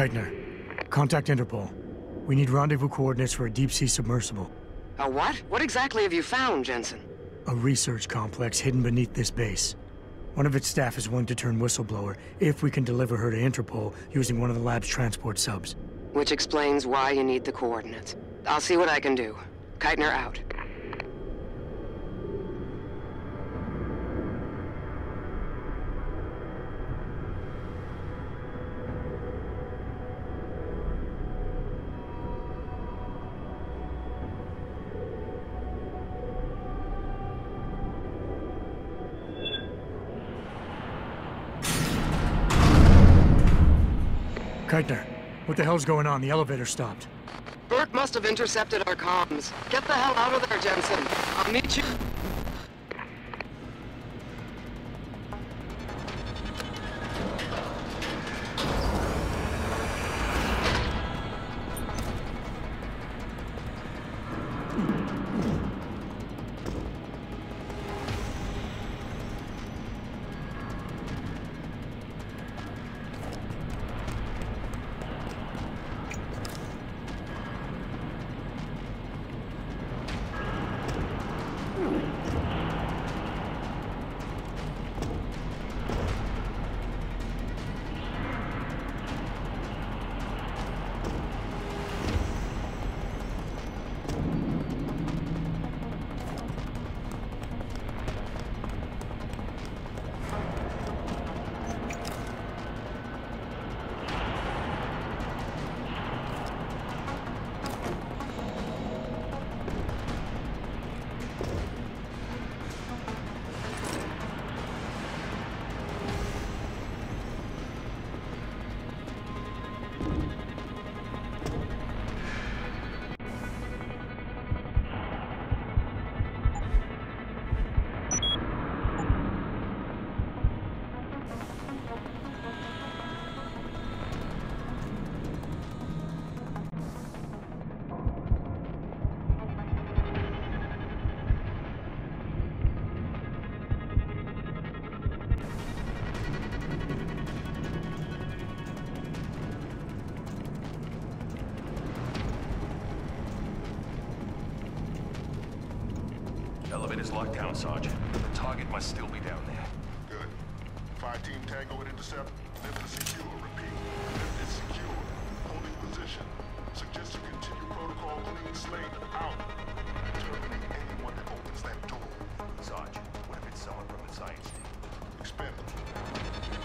Keitner, contact Interpol. We need rendezvous coordinates for a deep-sea submersible. A what? What exactly have you found, Jensen? A research complex hidden beneath this base. One of its staff is willing to turn whistleblower if we can deliver her to Interpol using one of the lab's transport subs. Which explains why you need the coordinates. I'll see what I can do. Keitner out. Keitner, what the hell's going on? The elevator stopped. Burke must have intercepted our comms. Get the hell out of there, Jensen. I'll meet you. Elevator's locked down, Sergeant. The target must still be down there. Good. 5-team Tango at intercept. Lift is secure. Repeat. Lift is secure. Holding position. Suggest you continue protocol clean slate. Out. Terminate anyone that opens that door. Sergeant, what if it's someone from the science team? Expendable.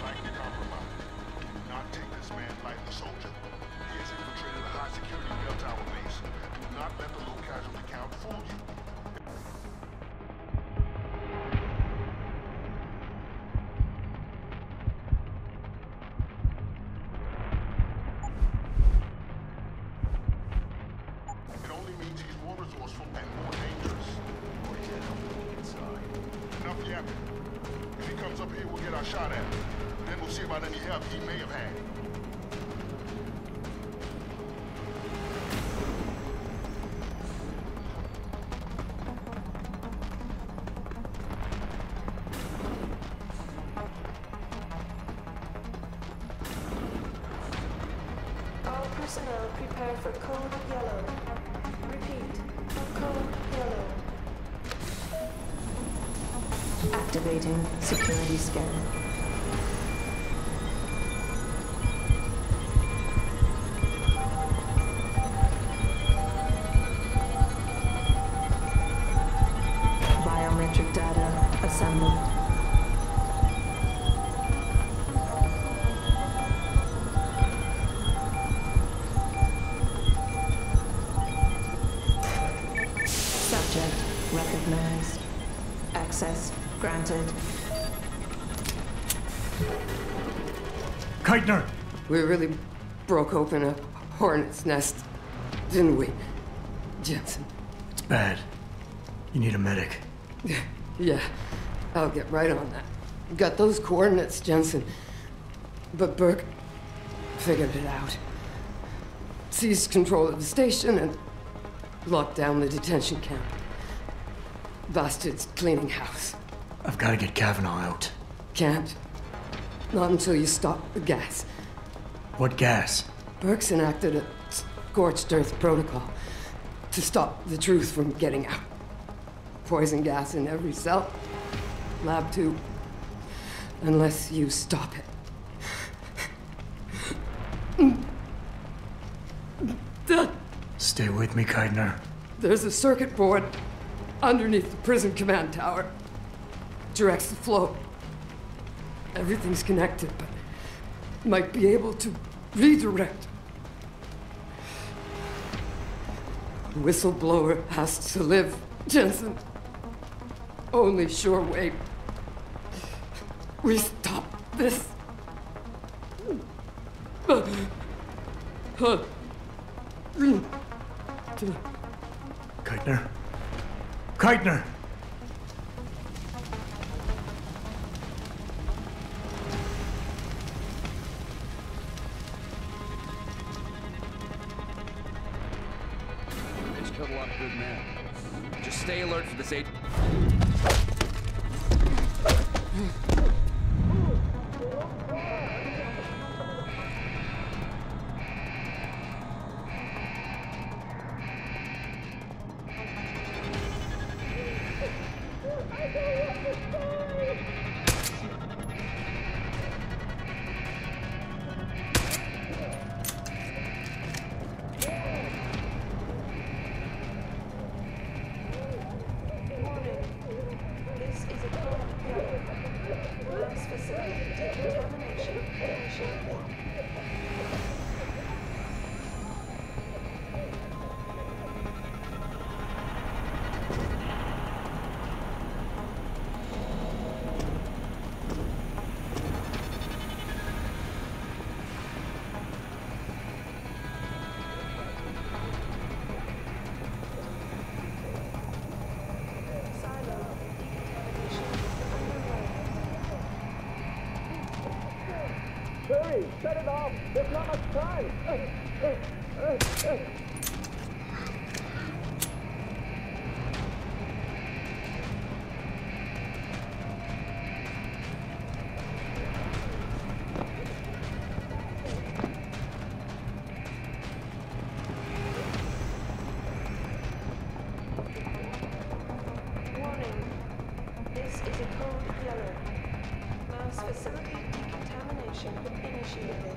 Likely compromised. Do not take this man lightly, soldier. He has infiltrated a high-security bell tower base. Do not let the low casualty count fool you. If he comes up here, we'll get our shot at him. Then we'll see about any help he may have had. All personnel prepare for code yellow. Repeat, code yellow. Activating security scan. Biometric data assembled. Subject recognized. Access granted. Keitner! We really broke open a hornet's nest, didn't we, Jensen? It's bad. You need a medic. Yeah, I'll get right on that. Got those coordinates, Jensen. But Burke figured it out. Seized control of the station and locked down the detention camp. Bastards cleaning house. I've got to get Kavanaugh out. Can't. Not until you stop the gas. What gas? Burke's enacted a scorched earth protocol to stop the truth from getting out. Poison gas in every cell. Lab 2. Unless you stop it. Stay with me, Keidner. There's a circuit board underneath the prison command tower. Directs the flow. Everything's connected, but might be able to redirect. The whistleblower has to live, Jensen. Only sure way we stop this. Keidner? Keidner! It's killed a lot of good men. Just stay alert for this agent. Hurry! Shut it off! There's not much time! Warning. This is a code yellow. Mass facility decontamination initiated.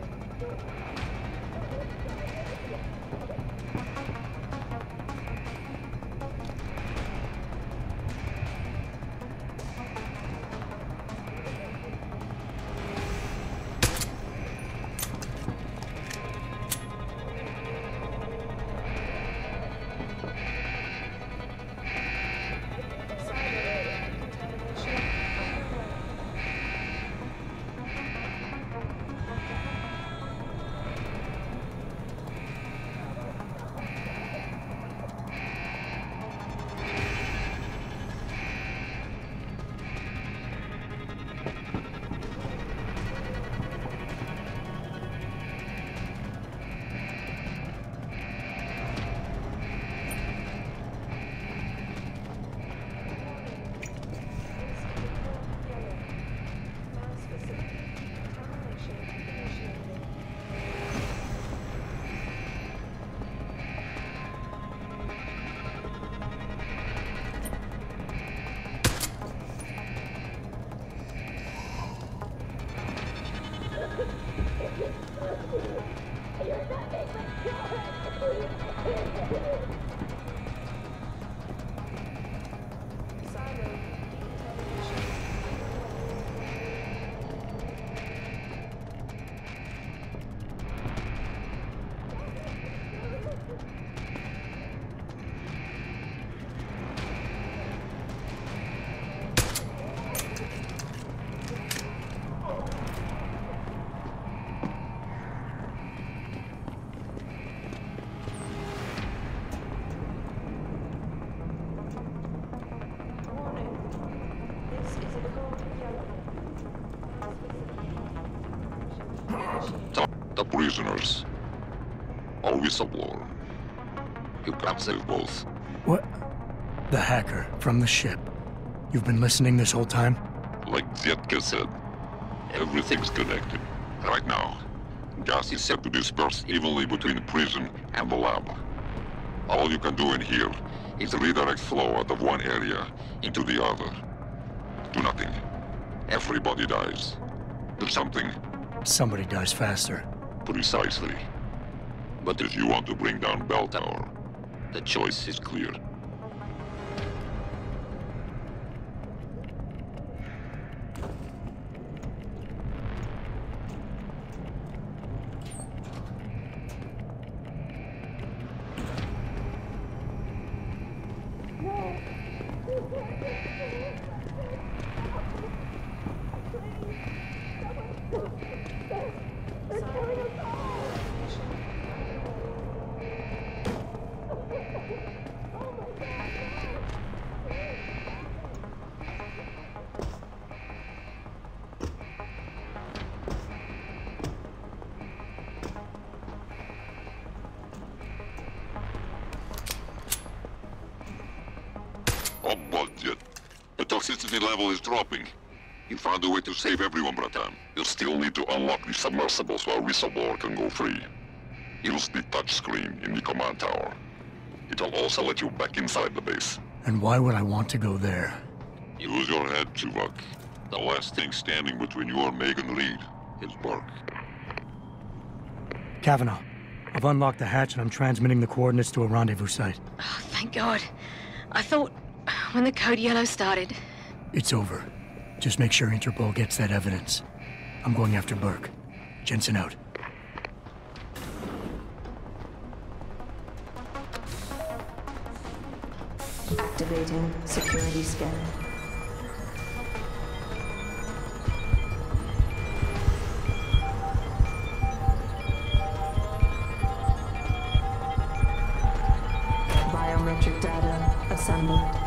The prisoners. Or whistleblower. You can't save both. What? The hacker from the ship. You've been listening this whole time? Like Zetka said, everything's connected. Right now, Gas is said to disperse evenly between the prison and the lab. All you can do in here is redirect flow out of one area into the other. Do nothing. Everybody dies. Do something. Somebody dies faster. Precisely. But if you want to bring down Bell Tower, the choice is clear. Oh, bullshit. The toxicity level is dropping. You found a way to save everyone, Bratan. You'll still need to unlock the submersible so our whistleblower can go free. Use the touchscreen in the command tower. It'll also let you back inside the base. And why would I want to go there? Use your head, Chuvak. The last thing standing between you and Megan Reed is Burke. Kavanaugh, I've unlocked the hatch and I'm transmitting the coordinates to a rendezvous site. Oh, thank God. I thought when the code yellow started... It's over. Just make sure Interpol gets that evidence. I'm going after Burke. Jensen out. Activating security scan. Biometric data assembled.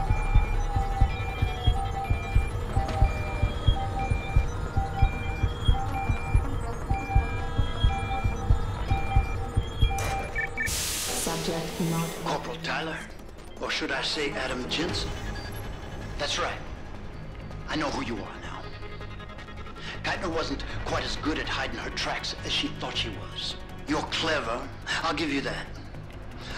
Subject not... Corporal Tyler? Or should I say Adam Jensen? That's right. I know who you are now. Geithner wasn't quite as good at hiding her tracks as she thought she was. You're clever, I'll give you that.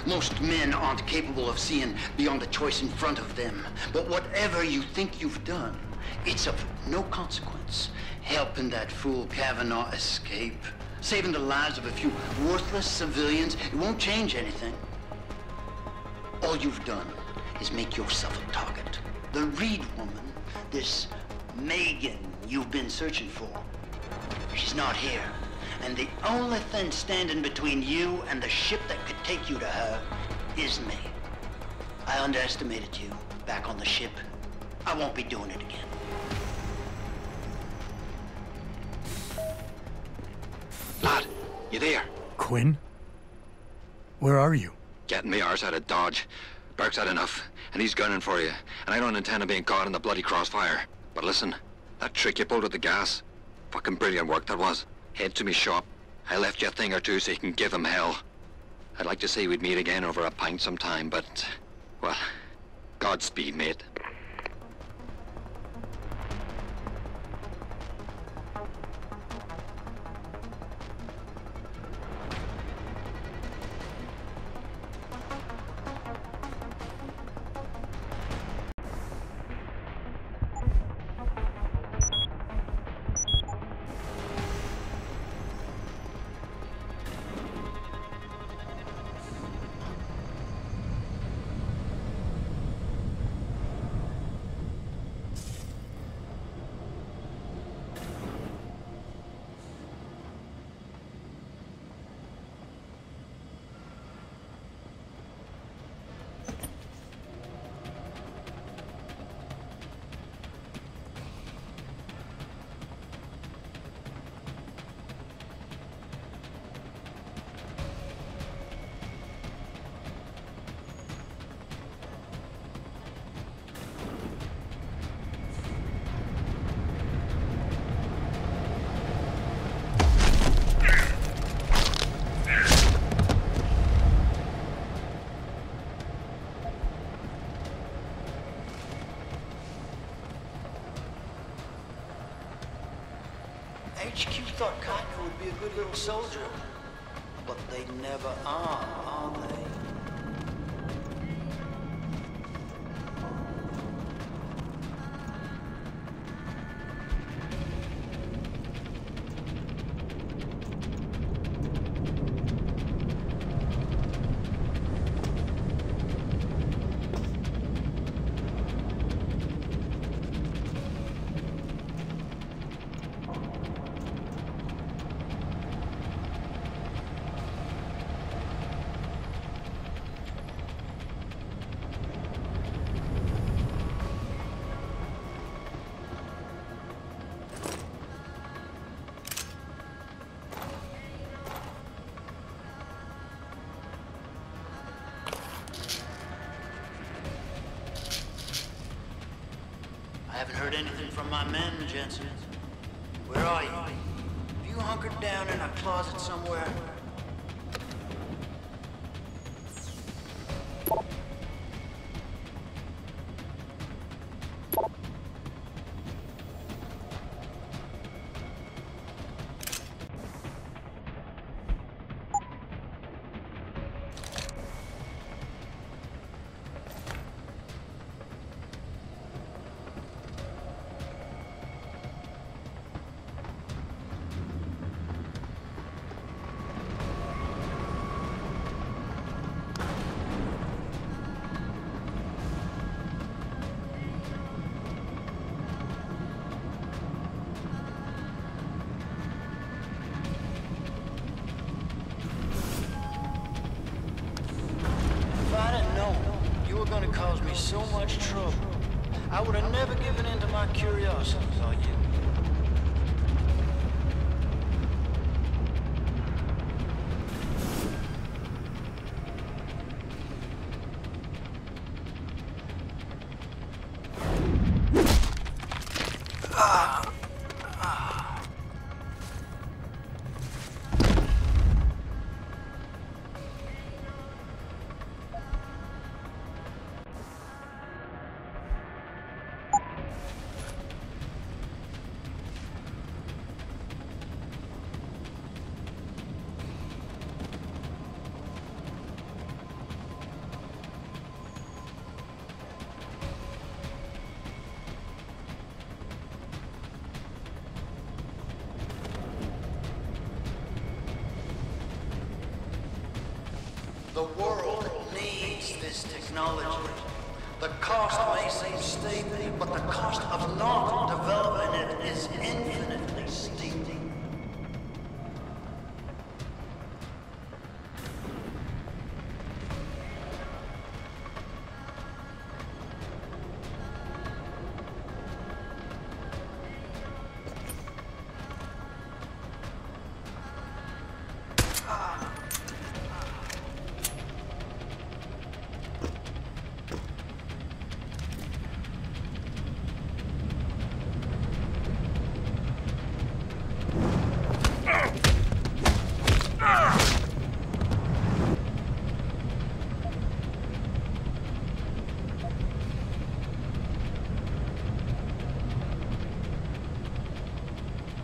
Most men aren't capable of seeing beyond the choice in front of them. But whatever you think you've done, it's of no consequence. Helping that fool Kavanaugh escape, saving the lives of a few worthless civilians, it won't change anything. All you've done is make yourself a target. The Reed woman, this Megan you've been searching for, she's not here. And the only thing standing between you and the ship that could take you to her is me. I underestimated you back on the ship. I won't be doing it again. Lad, you there? Quinn? Where are you? Getting me arse out of Dodge. Burke's had enough, and he's gunning for you. And I don't intend on being caught in the bloody crossfire. But listen, that trick you pulled with the gas, fucking brilliant work that was. Head to me shop. I left you a thing or two so you can give him hell. I'd like to say we'd meet again over a pint sometime, but, well, Godspeed, mate. HQ thought Kaito would be a good little soldier. But they never are they? I haven't heard anything from my men, Jensen. Where are you? Have you hunkered down in a closet somewhere? Gonna cause me so much trouble. I would have never given in to my curiosity, thought you. The world needs this technology. The cost may seem steep, but the cost of not developing it is infinitely steep.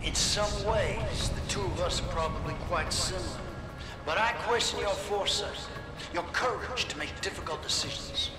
In some ways, the two of us are probably quite similar. But I question your foresight, your courage to make difficult decisions.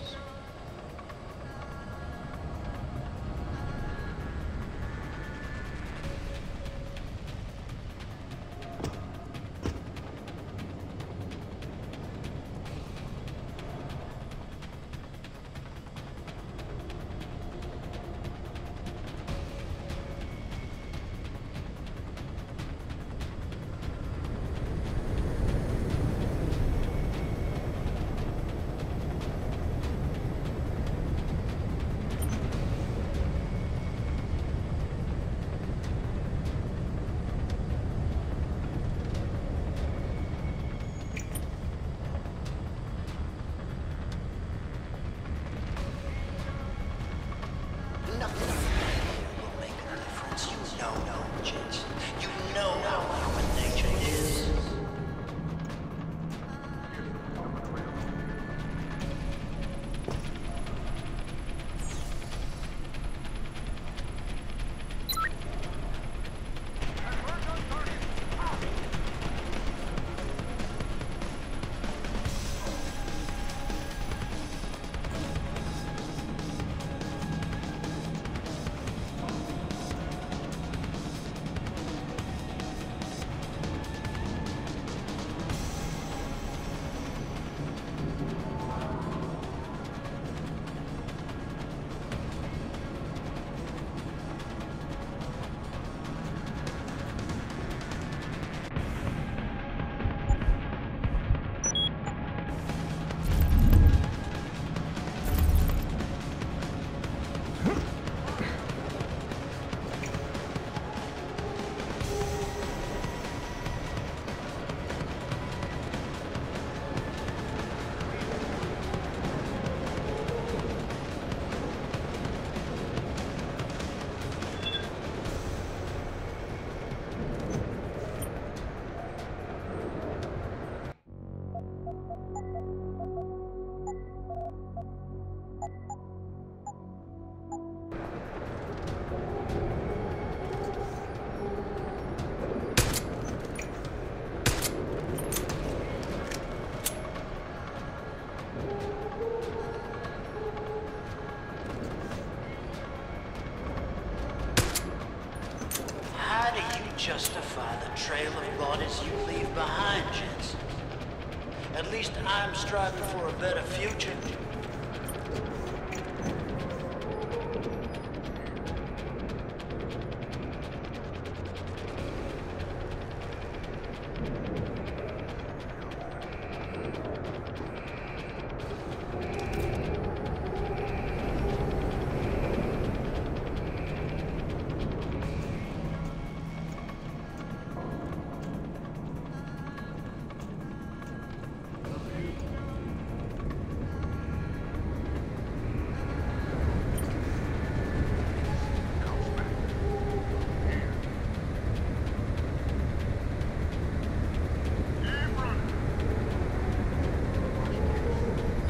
justify the trail of bodies you leave behind, Jensen. At least I'm striving for a better future.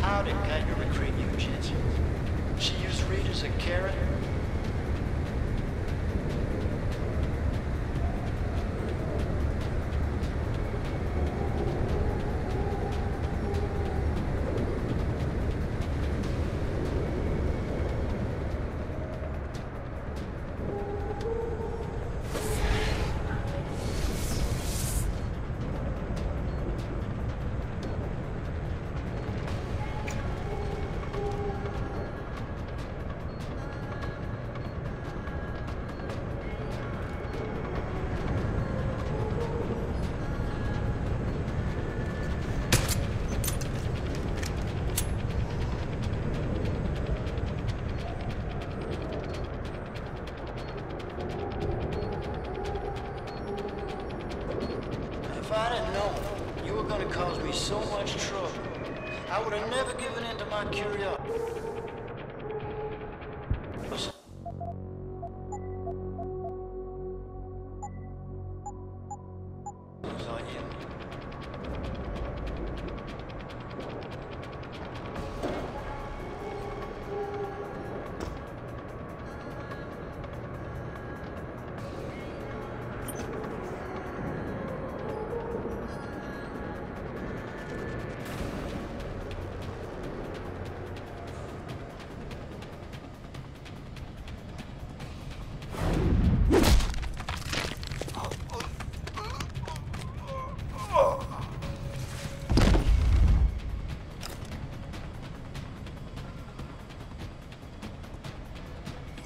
How did Geiger recruit you, Jensen? She used Reed as a carrot? If I'd have known you were going to cause me so much trouble, I would have never given in to my curiosity.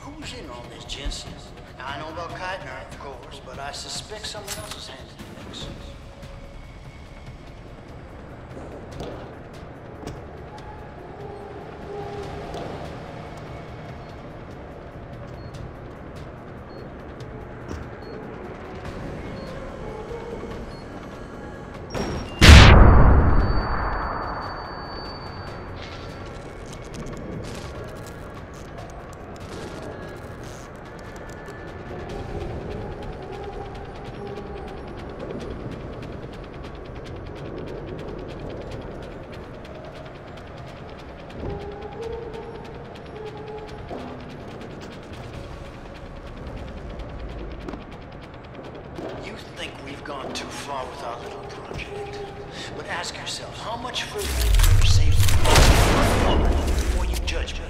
Who's in on this, Jensen? Now, I know about Keitner, of course, but I suspect someone else is handling the mix. You think we've gone too far with our little project. But ask yourself, how much further you could save before you judge me?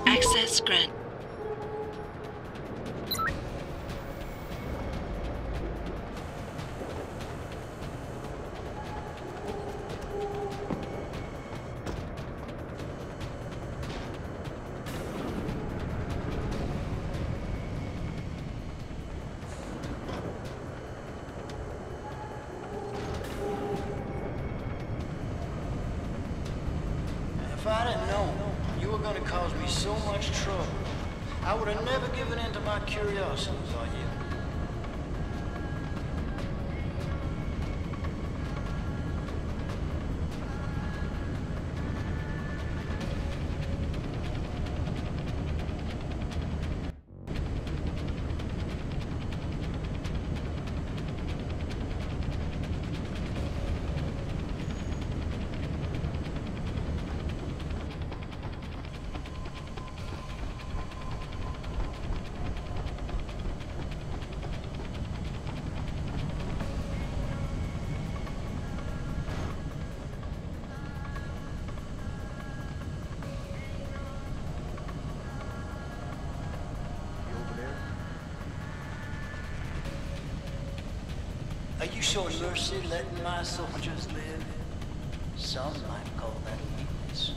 Access grant. If I'd have known you were going to cause me so much trouble, I would have never given in to my curiosity, are you? showing mercy, letting my soldiers live. Some might call that weakness.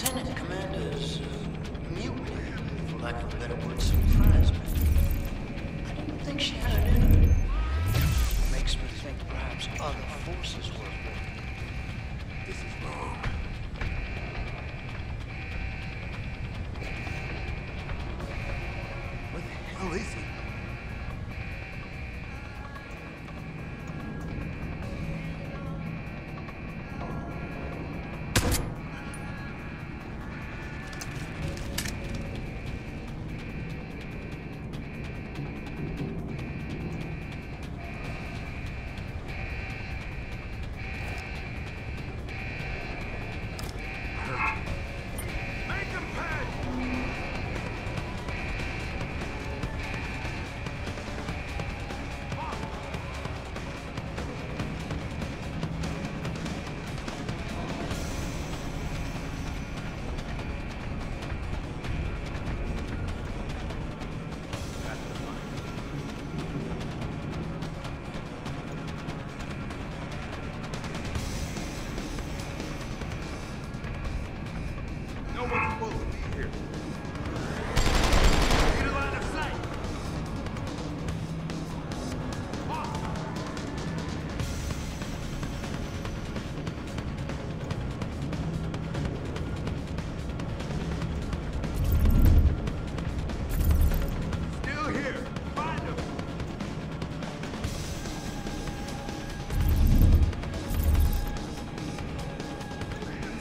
Lieutenant Commander's mutiny, for lack of a better word, surprised me. I didn't think she had it in her. Makes me think perhaps other forces were at work. This is wrong. Where the hell is he?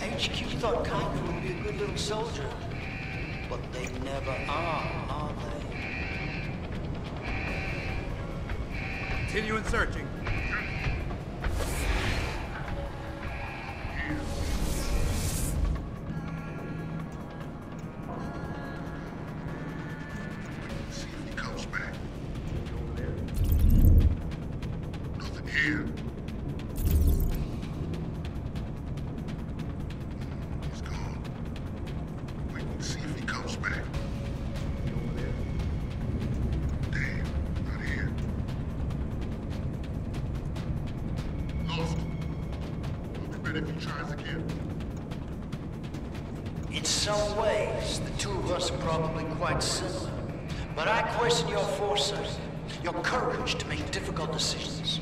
HQ thought Kaiser would be a good little soldier, but they never are they? Continuing searching. See if he comes back. Nothing here. He's gone. Wait and see if he comes back. Damn, not here. Lost. It'll be better if he tries again. In some ways, the two of us are probably quite similar. But I question your foresight, your courage to make difficult decisions.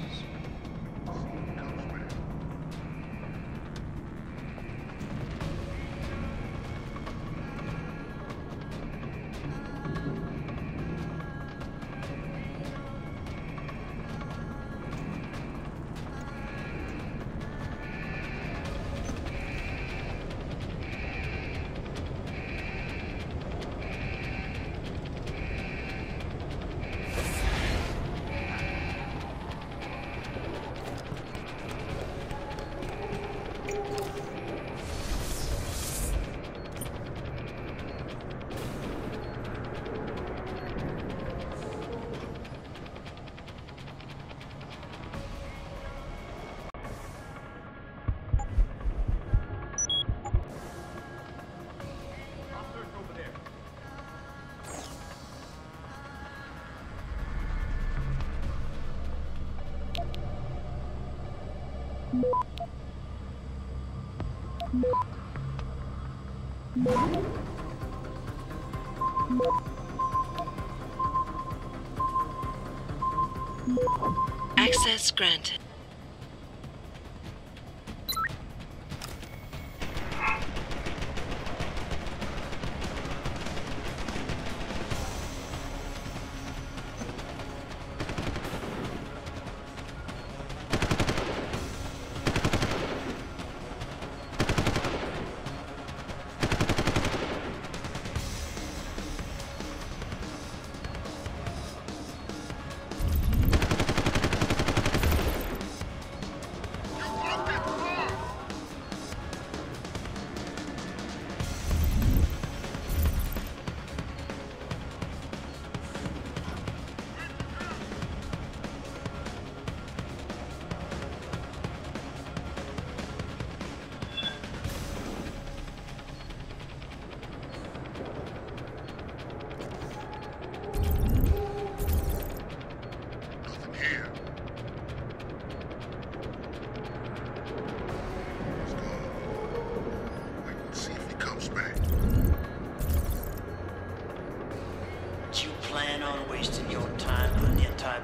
Access granted.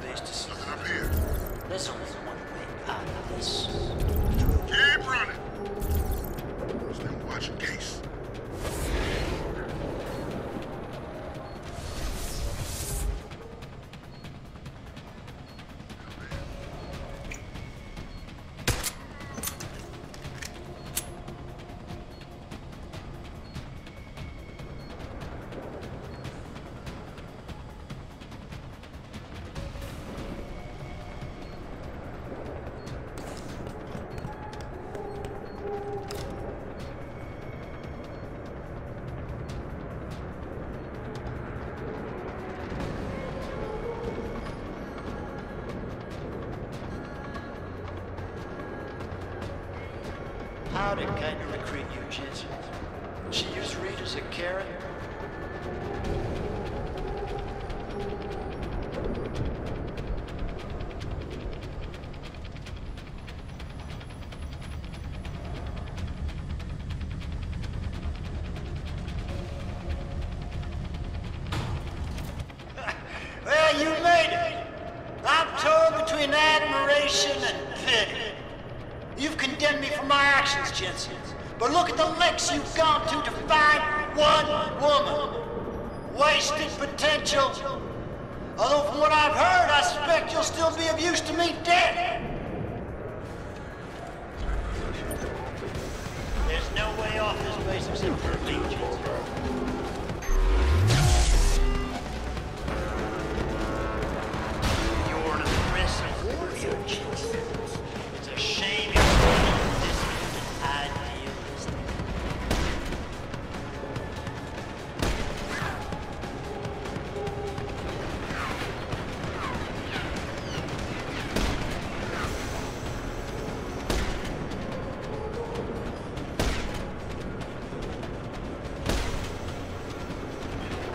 base to see. Nothing up here. There's only one way out of this. Keep running. Stay watching case. How did Kaitner recruit you, Jensen? She used Reed as a carrot? Well, you made it. I'm torn between admiration and pity. You've condemned me for my actions, Jensen. But look at the lengths you've gone to find one woman. Wasted potential. Although from what I've heard, I suspect you'll still be of use to me dead. There's no way off this base except for me, Jensen. You're an aggressive warrior, Jensen. It's a shame you're this idealistic.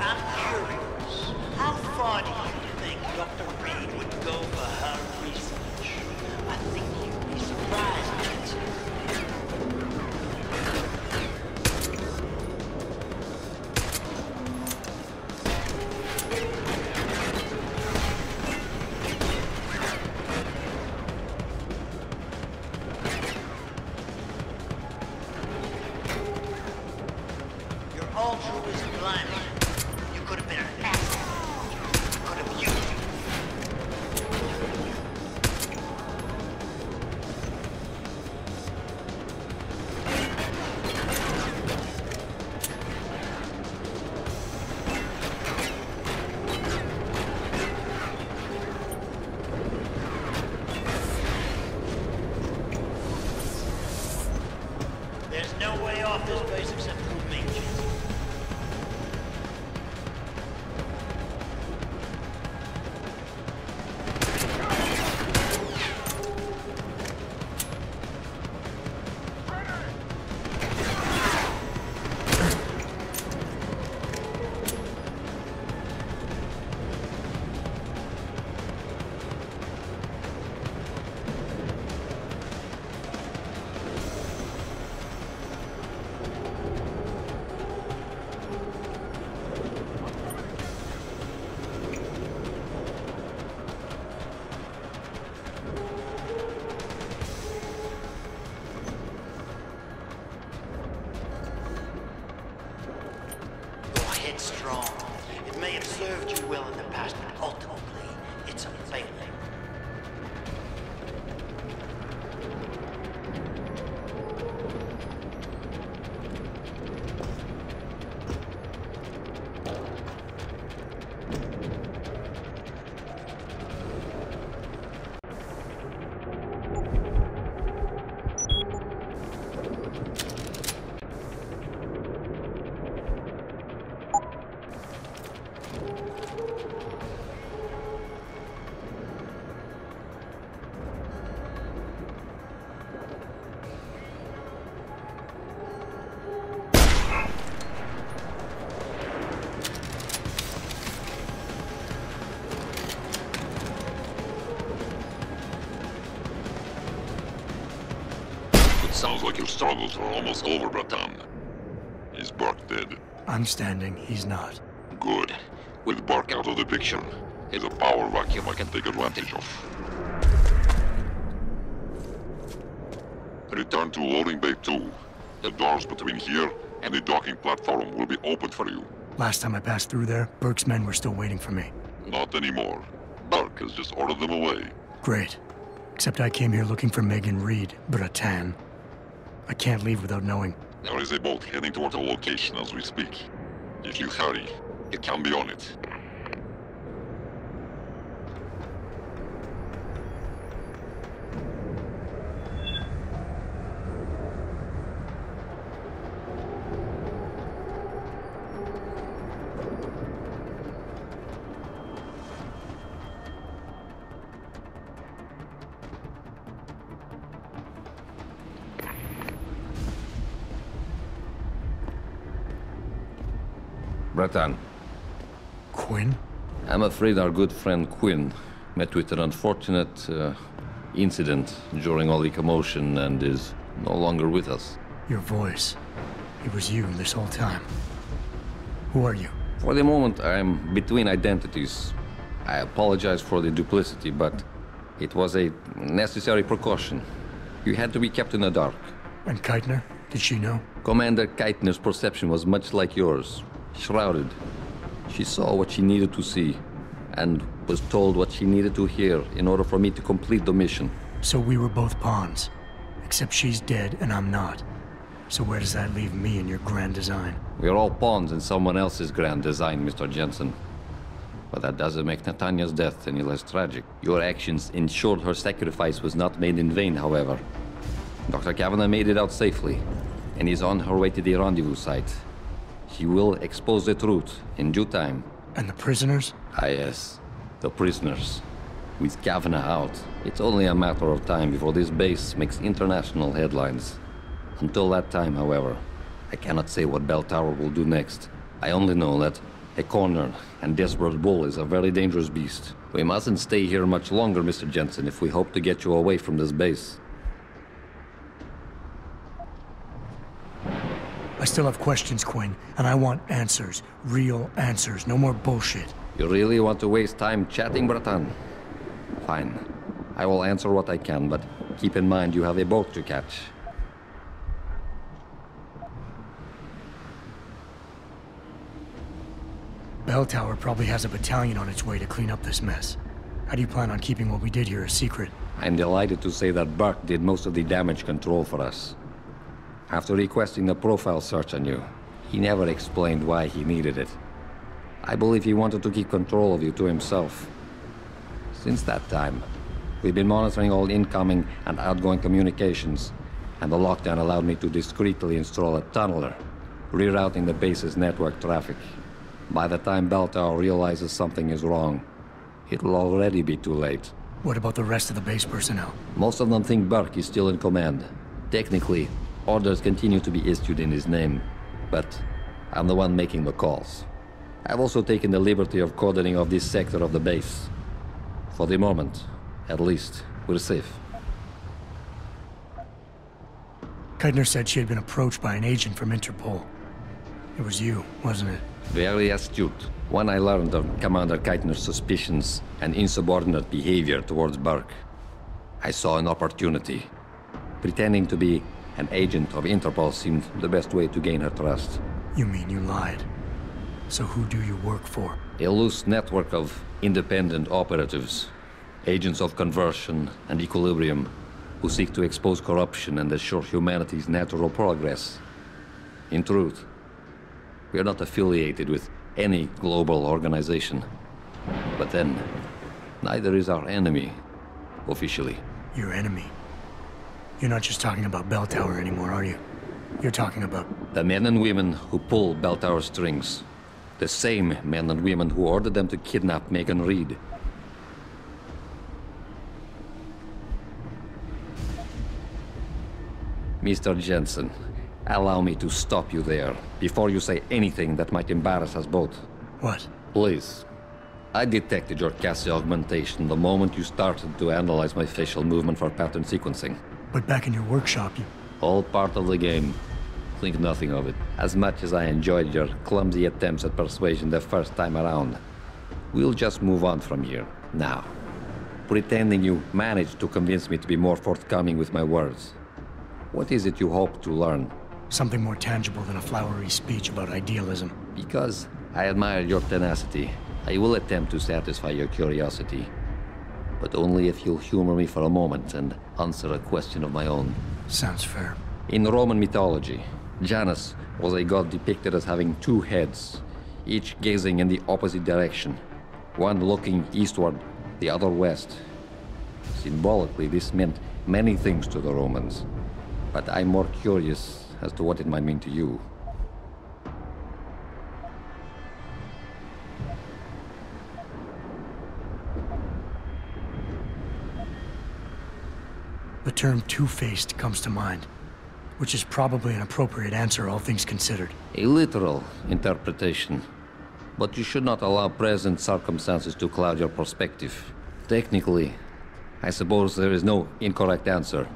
I'm curious. How far do you think Dr. Reed would go for her research? I think you'd be surprised, Jensen. Your altruism blinded you. You could have been an asset. You could have used it. There's no way off this base except through me, Jensen. Strong. It may have served you well in the past, but ultimately, it's a failing. Sounds like your struggles are almost over, Bratan. Is Bark dead? I'm standing, he's not. Good. With Bark out of the picture, is a power vacuum I can take advantage of. Return to loading bay 2. The doors between here and the docking platform will be open for you. Last time I passed through there, Burke's men were still waiting for me. Not anymore. Burke has just ordered them away. Great. Except I came here looking for Megan Reed, Bratan. I can't leave without knowing. There is a boat heading toward the location as we speak. If you hurry, you can be on it. Bratan. Quinn? I'm afraid our good friend Quinn met with an unfortunate incident during all the commotion and is no longer with us. Your voice. It was you this whole time. Who are you? For the moment, I'm between identities. I apologize for the duplicity, but it was a necessary precaution. You had to be kept in the dark. And Keitner? Did she know? Commander Keitner's perception was much like yours. Shrouded. She saw what she needed to see, and was told what she needed to hear in order for me to complete the mission. So we were both pawns. Except she's dead and I'm not. So where does that leave me in your grand design? We're all pawns in someone else's grand design, Mr. Jensen. But that doesn't make Nathania's death any less tragic. Your actions ensured her sacrifice was not made in vain, however. Dr. Kavanagh made it out safely, and is on her way to the rendezvous site. She will expose the truth in due time. And the prisoners? Ah, yes. The prisoners. With Kavanagh out, it's only a matter of time before this base makes international headlines. Until that time, however, I cannot say what Bell Tower will do next. I only know that a cornered and desperate bull is a very dangerous beast. We mustn't stay here much longer, Mr. Jensen, if we hope to get you away from this base. I still have questions, Quinn, and I want answers. Real answers, no more bullshit. You really want to waste time chatting, Bratan? Fine. I will answer what I can, but keep in mind you have a boat to catch. Bell Tower probably has a battalion on its way to clean up this mess. How do you plan on keeping what we did here a secret? I'm delighted to say that Burke did most of the damage control for us. After requesting a profile search on you, he never explained why he needed it. I believe he wanted to keep control of you to himself. Since that time, we've been monitoring all incoming and outgoing communications, and the lockdown allowed me to discreetly install a tunneler, rerouting the base's network traffic. By the time Bell Tower realizes something is wrong, it'll already be too late. What about the rest of the base personnel? Most of them think Burke is still in command. Technically, orders continue to be issued in his name, but I'm the one making the calls. I've also taken the liberty of cordoning off this sector of the base. For the moment, at least, we're safe. Keitner said she had been approached by an agent from Interpol. It was you, wasn't it? Very astute. When I learned of Commander Keitner's suspicions and insubordinate behavior towards Burke, I saw an opportunity. Pretending to be an agent of Interpol seemed the best way to gain her trust. You mean you lied? So who do you work for? A loose network of independent operatives, agents of conversion and equilibrium, who seek to expose corruption and assure humanity's natural progress. In truth, we are not affiliated with any global organization. But then, neither is our enemy, officially. Your enemy? You're not just talking about Bell Tower anymore, are you? You're talking about... the men and women who pull Bell Tower strings. The same men and women who ordered them to kidnap Megan Reed. Mr. Jensen, allow me to stop you there, before you say anything that might embarrass us both. What? Please. I detected your Cassie augmentation the moment you started to analyze my facial movement for pattern sequencing. But back in your workshop, you... All part of the game. Think nothing of it. As much as I enjoyed your clumsy attempts at persuasion the first time around, We'll just move on from here, now. Pretending you managed to convince me to be more forthcoming with my words. What is it you hope to learn? Something more tangible than a flowery speech about idealism. Because I admire your tenacity, I will attempt to satisfy your curiosity. But only if you'll humor me for a moment and answer a question of my own. Sounds fair. In Roman mythology, Janus was a god depicted as having two heads, each gazing in the opposite direction, one looking eastward, the other west. Symbolically, this meant many things to the Romans, but I'm more curious as to what it might mean to you. The term two-faced comes to mind, which is probably an appropriate answer, all things considered. A literal interpretation. But you should not allow present circumstances to cloud your perspective. Technically, I suppose there is no incorrect answer.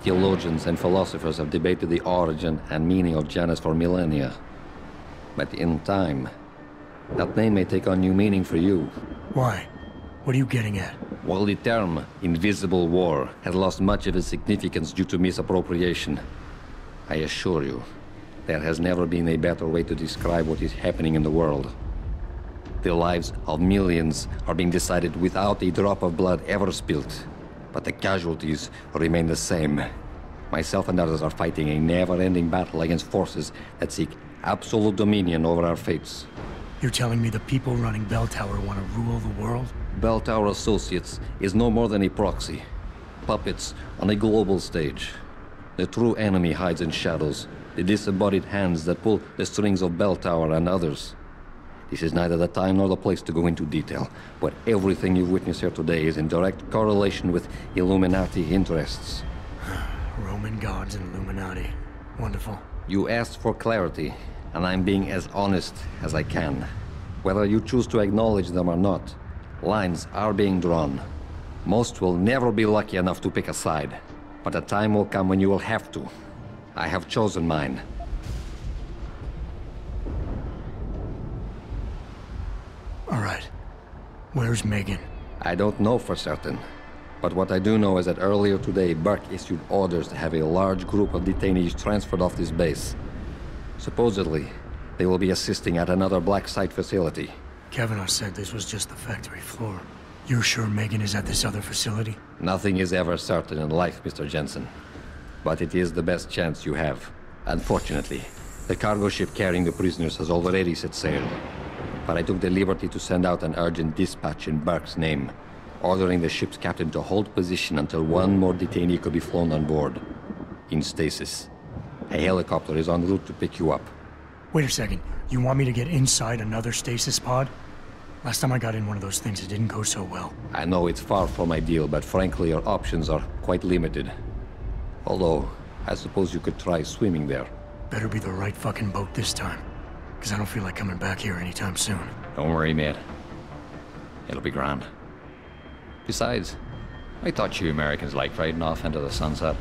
Theologians and philosophers have debated the origin and meaning of Janus for millennia. But in time, that name may take on new meaning for you. Why? What are you getting at? While the term invisible war has lost much of its significance due to misappropriation, I assure you, there has never been a better way to describe what is happening in the world. The lives of millions are being decided without a drop of blood ever spilt, but the casualties remain the same. Myself and others are fighting a never-ending battle against forces that seek absolute dominion over our fates. You're telling me the people running Bell Tower want to rule the world? Bell Tower Associates is no more than a proxy. Puppets on a global stage. The true enemy hides in shadows, the disembodied hands that pull the strings of Bell Tower and others. This is neither the time nor the place to go into detail, but everything you've witnessed here today is in direct correlation with Illuminati interests. Roman gods and Illuminati. Wonderful. You asked for clarity, and I'm being as honest as I can. Whether you choose to acknowledge them or not, lines are being drawn. Most will never be lucky enough to pick a side, but a time will come when you will have to. I have chosen mine. All right. Where's Megan? I don't know for certain. But what I do know is that earlier today, Burke issued orders to have a large group of detainees transferred off this base. Supposedly, they will be assisting at another black site facility. Kavanaugh said this was just the factory floor. You're sure Megan is at this other facility? Nothing is ever certain in life, Mr. Jensen. But it is the best chance you have. Unfortunately, the cargo ship carrying the prisoners has already set sail. But I took the liberty to send out an urgent dispatch in Burke's name, ordering the ship's captain to hold position until one more detainee could be flown on board. In stasis. A helicopter is en route to pick you up. Wait a second. You want me to get inside another stasis pod? Last time I got in one of those things, it didn't go so well. I know it's far from ideal, but frankly, your options are quite limited. Although, I suppose you could try swimming there. Better be the right fucking boat this time. Because I don't feel like coming back here anytime soon. Don't worry, mate. It'll be grand. Besides, I thought you Americans liked riding off into the sunset.